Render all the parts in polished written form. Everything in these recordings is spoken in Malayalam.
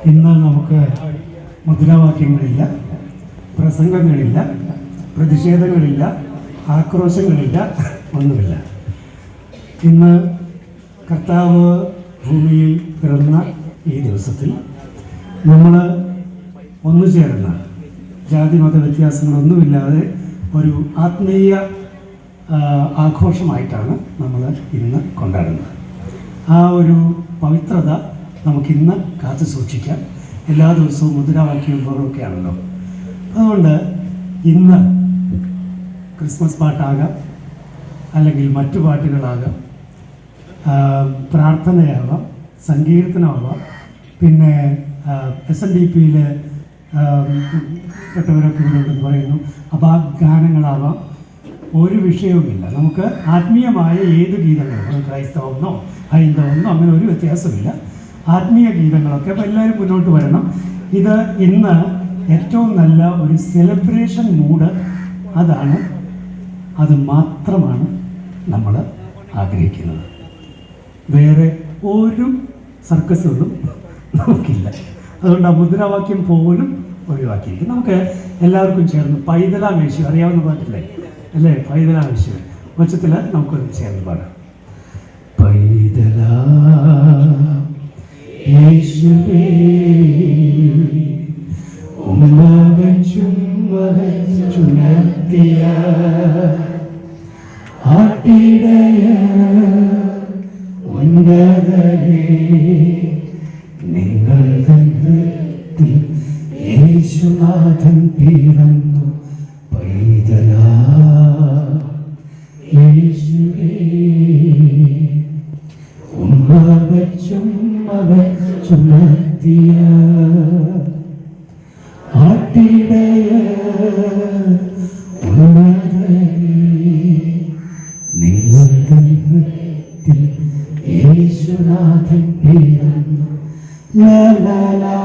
ഇന്ന് നമുക്ക് മുദ്രാവാക്യങ്ങളില്ല, പ്രസംഗങ്ങളില്ല, പ്രതിഷേധങ്ങളില്ല, ആക്രോശങ്ങളില്ല, ഒന്നുമില്ല. ഇന്ന് കർത്താവ് ഭൂമിയിൽ പിറന്ന ഈ ദിവസത്തിൽ നമ്മൾ ഒന്നു ചേർന്ന ജാതി മത വ്യത്യാസങ്ങളൊന്നുമില്ലാതെ ഒരു ആത്മീയ ആഘോഷമായിട്ടാണ് നമ്മൾ ഇന്ന് കൊണ്ടാടുന്നത്. ആ ഒരു പവിത്രത നമുക്കിന്ന് കാത്തു സൂക്ഷിക്കാം. എല്ലാ ദിവസവും മുദ്രാവാക്യവും ബോറൊക്കെ ആണല്ലോ. അതുകൊണ്ട് ഇന്ന് ക്രിസ്മസ് പാട്ടാകാം, അല്ലെങ്കിൽ മറ്റു പാട്ടുകളാകാം, പ്രാർത്ഥനയാവാം, സങ്കീർത്തനമാവാം, പിന്നെ SNDP-യിൽ പെട്ടവരൊക്കെ ഇവരോടെന്ന് പറയുന്നു, അപ്പോൾ ആ ഗാനങ്ങളാവാം. ഒരു വിഷയവുമില്ല. നമുക്ക് ആത്മീയമായ ഏത് ഗീതങ്ങളും, ക്രൈസ്തവമെന്നോ ഹൈന്ദവമെന്നോ അങ്ങനെ ഒരു വ്യത്യാസമില്ല. ആത്മീയ ഗീതങ്ങളൊക്കെ അപ്പോൾ എല്ലാവരും മുന്നോട്ട് വരണം. ഇത് ഇന്ന് ഏറ്റവും നല്ല ഒരു സെലിബ്രേഷൻ മൂഡ് അത് മാത്രമാണ് നമ്മൾ ആഗ്രഹിക്കുന്നത്. വേറെ ഒരു സർക്കസുകളും നമുക്കില്ല. അതുകൊണ്ട് ആ മുദ്രാവാക്യം പോലും ഒഴിവാക്കിയിരിക്കും. നമുക്ക് എല്ലാവർക്കും ചേർന്ന് പൈതലാമേശു അറിയാവുന്ന പാട്ടില്ലേ അല്ലേ? പൈതലാമേശു ഉച്ചത്തിൽ നമുക്കൊന്ന് ചേർന്ന് പാടാം. പൈതലാ യേശുവേ ഉമ്മവച്ചുണർത്തിയ ആട്ടിടയ ഉന്നതരേ നിങ്ങൾ തന്ത്രത്തിൽ യേശുനാഥൻ പിറന്നു. പൈതലാ യേശുവേ ഉമ്മവച്ചുണർത്തിയ ആട്ടിടയ ഉന്നതരേ നിങ്ങൾ തന്ത്രത്തിൽ യേശുനാഥൻ പിറന്നു. ലാ ലാ ലാ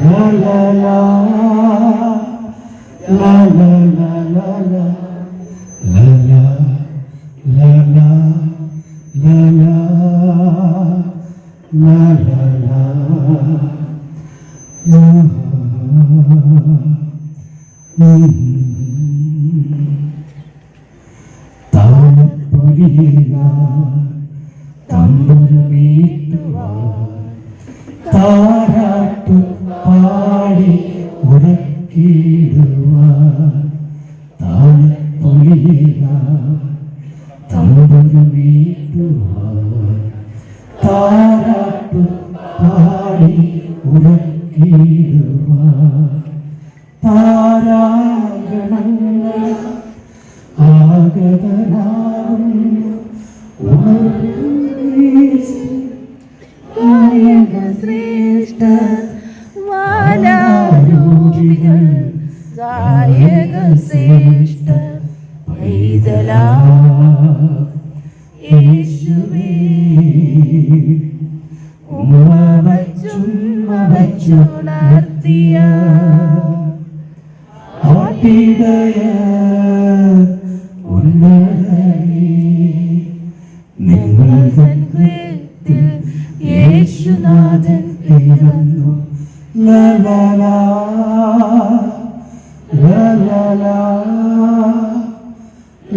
ലാ ലാ ലാ ലാ ലാ ലാ ലാ ലാ ലാ ലാ ലാ ലാ ലാ ലാ ലാ. താരാട്ടു പാടി ഉറക്കിടുവാൻ താളപ്പൊലിക തമ്പുരു വീട്ടുവാൻ താരാട്ടു പാടി ഉറക്കിടുവാൻ താരാഗണങ്ങൾ ആഗതനാകുന്നു ശ്രേഷ്ഠ വാലാരൂപികൾ ഗായക ശ്രേഷ്ഠ പൈതലാ യേശുവേ ഉമ്മവച്ചുണർത്തിയ ആട്ടിടയ ഉന്നതരേ നിങ്ങൾ തന്ത്രത്തിൽ യേശുനാഥൻ പിറന്നു. ലാ ലാ ലാ ലാ ലാ ലാ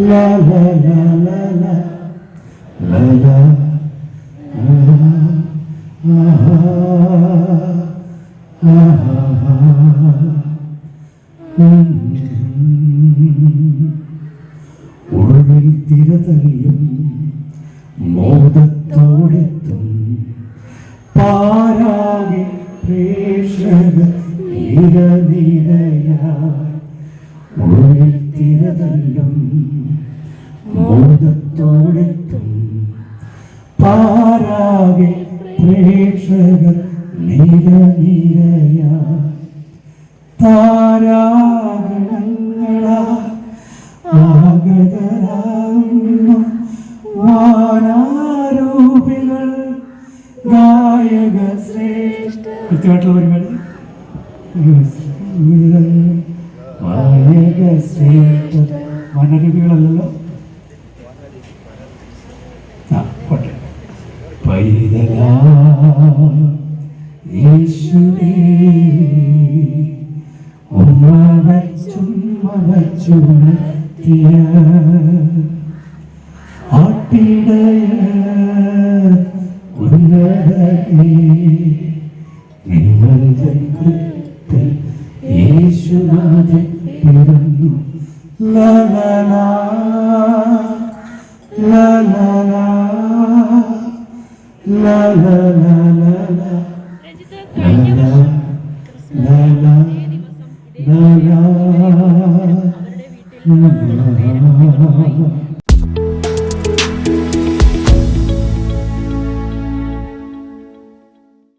ലാ ലാ ലാ ലാ ലാ ലാ ഉള്ളിൽ തിരതല്ലും മോദത്തോടെത്തും പാരാകെ പ്രേക്ഷക നിരനിരയായി. ഉള്ളിൽ തിരതല്ലും മോദത്തോടെത്തും പാരാകെ പ്രേക്ഷക നിരനിരയായി. താരാഗണങ്ങളാ ആഗതരാകുന്നു വാനാരൂപികൾ ഗായക ശ്രേഷ്ഠ. കൃത്യമായിട്ടുള്ള പരിപാടി ഗായക ശ്രേഷ്ഠ. വാനരൂപികളല്ലല്ലോ. പൈതലാ ചുമത്തിയ ആട്ടിടയ ഉന്നതനേ നിങ്ങളുടെ കൃത്തിൽ യേശുനാഥൻ പിറന്നു. ലാ ലാ ലാ ലാ ലാ ലാ ലാ ലാ ലാ ലാ ലാ ലാ ലാ ലാ ലാ ലാ ലാ